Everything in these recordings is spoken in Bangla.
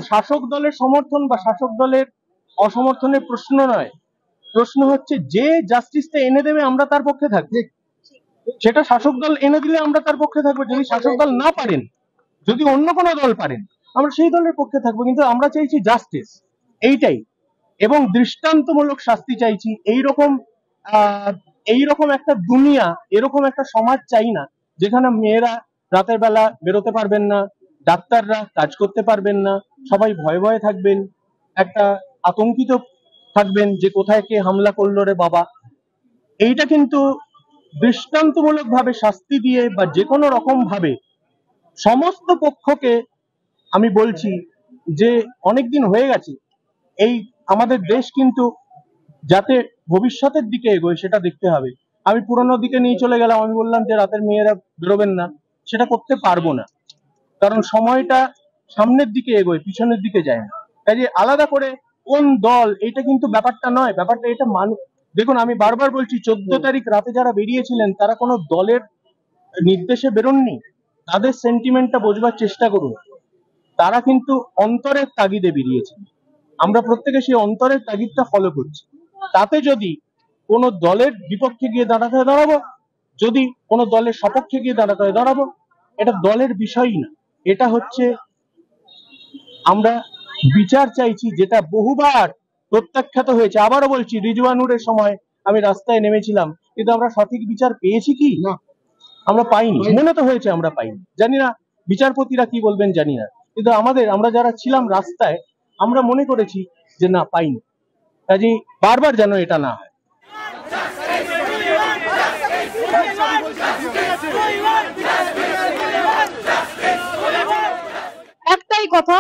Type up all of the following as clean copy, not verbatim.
শাসক দলের সমর্থন বা শাসক দলের অসমর্থনের প্রশ্ন নয়, প্রশ্ন হচ্ছে যে জাস্টিসটা এনে দেবে আমরা তার পক্ষে থাকবো। সেটা শাসক দল এনে দিলে আমরা তার পক্ষে থাকবো, যদি শাসক দল না পারেন, যদি অন্য কোনো দল পারেন আমরা সেই দলের পক্ষে থাকবো। কিন্তু আমরা চাইছি জাস্টিস, এইটাই, এবং দৃষ্টান্তমূলক শাস্তি চাইছি। এইরকম একটা দুনিয়া, এরকম একটা সমাজ চাই না যেখানে মেয়েরা রাতের বেলা বেরোতে পারবেন না, ডাক্তাররা কাজ করতে পারবেন না, সবাই ভয়ে ভয়ে থাকবেন, একটা আতঙ্কিত থাকবেন যে কোথায় কে হামলা করলো রে বাবা। এইটা কিন্তু দৃষ্টান্তমূলক ভাবে শাস্তি দিয়ে বা যে কোনো রকম ভাবে সমস্ত পক্ষকে আমি বলছি যে অনেকদিন হয়ে গেছে, এই আমাদের দেশ কিন্তু যাতে ভবিষ্যতের দিকে এগোয় সেটা দেখতে হবে। আমি পুরোনো দিকে নিয়ে চলে গেলাম, আমি বললাম যে রাতের মেয়েরা বেরোবেন না, সেটা করতে পারবো না, কারণ সময়টা সামনের দিকে এগোয়, পিছনের দিকে যায় না। কাজে আলাদা করে কোন দল, এটা কিন্তু ব্যাপারটা নয়, ব্যাপারটা এটা মানুষ। দেখুন, আমি বারবার বলছি, 14 তারিখ রাতে যারা বেরিয়েছিলেন তারা কোনো দলের নির্দেশে বেরোননি, তাদের সেন্টিমেন্টটা বোঝবার চেষ্টা করুন। তারা কিন্তু অন্তরের তাগিদে বেরিয়েছে, আমরা প্রত্যেকে সেই অন্তরের তাগিদটা ফলো করছি। তাতে যদি কোনো দলের বিপক্ষে গিয়ে দাঁড়াতে হয় দাঁড়াবো, যদি কোনো দলের সপক্ষে গিয়ে দাঁড়াতে হয় দাঁড়াবো, এটা দলের বিষয়ই না। এটা হচ্ছে আমরা বিচার চাইছি, যেটা বহুবার প্রত্যাখ্যাত হয়েছে। আবারও বলছি, রিজওয়ানুরের সময় আমি রাস্তায় নেমেছিলাম, কিন্তু আমরা সঠিক বিচার পেয়েছি কি? না, আমরা পাইনি। মনে তো হয়েছে আমরা পাইনি, জানি না বিচারপতিরা কি বলবেন জানি না, কিন্তু আমরা যারা ছিলাম রাস্তায়, আমরা মনে করেছি যে না, পাইনি। কাজেই বারবার যেন এটা না হয়। একটাই কথা,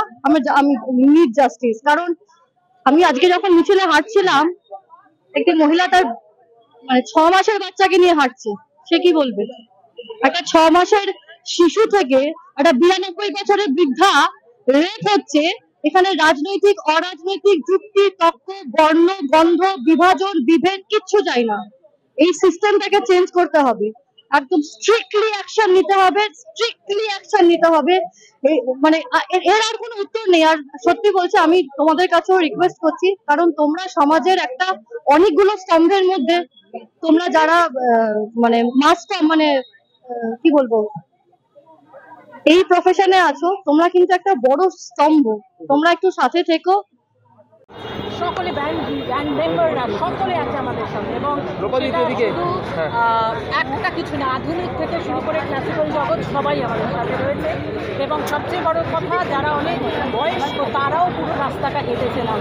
আমি নিড জাস্টিস। কারণ আমি আজকে যখন মিছিলে হাঁটছিলাম, একটি মহিলা তার 6 মাসের বাচ্চাকে নিয়ে হাঁটছে। সে কি বলবে? একটা 6 মাসের শিশু থেকে একটা 92 বছরের বৃদ্ধা রেপ হচ্ছে। এখানে রাজনৈতিক অরাজনৈতিক যুক্তি তর্ক, বর্ণ গন্ধ, বিভাজন বিভেদ কিচ্ছু চাই না। এই সিস্টেমটাকে চেঞ্জ করতে হবে, একদম স্ট্রিক্টলি অ্যাকশন নিতে হবে, স্ট্রিক্টলি অ্যাকশন নিতে হবে। এর আর কোনো উত্তর নেই। আর সত্যি বলছি, আমি তোমাদের কাছেও রিকোয়েস্ট করছি, কারণ তোমরা সমাজের একটা অনেকগুলো স্তম্ভের মধ্যে, তোমরা যারা কি বলবো, এই প্রফেশনে আছো, তোমরা কিন্তু একটা বড় স্তম্ভ। তোমরা একটু সাথে থেকো। সকলে ব্যান্ড মেম্বাররা সকলে আছে আমাদের সঙ্গে, এবং একটা কিছু না, আধুনিক থেকে শুরু করে ক্লাসিক্যাল জগৎ সবাই আমাদের সাথে রয়েছে। এবং সবচেয়ে বড় কথা, যারা অনেক বয়স্ক তারাও পুরো রাস্তাটা হেঁটেছিলাম।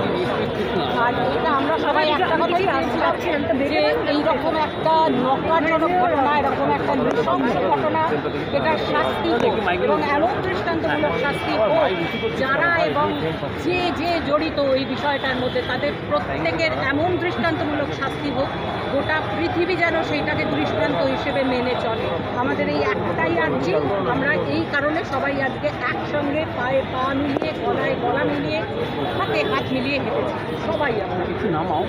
আর এটা আমরা সবাই একটা কথাই বলছিলাম যে এইরকম একটা নকারজনক ঘটনা, এরকম একটা নৃশংস ঘটনা, এটার শাস্তি এবং এমন দৃষ্টান্তমূলক শাস্তি হোক, যারা এবং যে জড়িত এই বিষয়টার মধ্যে তাদের প্রত্যেকের এমন দৃষ্টান্তমূলক শাস্তি হোক, গোটা পৃথিবী যেন সেইটাকে দৃষ্টান্ত হিসেবে মেনে চলে। আমাদের এই একটাই আর্জি, আমরা এই কারণে সবাই আজকে একসঙ্গে পায়ে পা মিলিয়ে, গলায় গলা মিলিয়ে, হাতে হাত মিলিয়ে হেঁটেছি সবাই। আমরা কিছু নামাও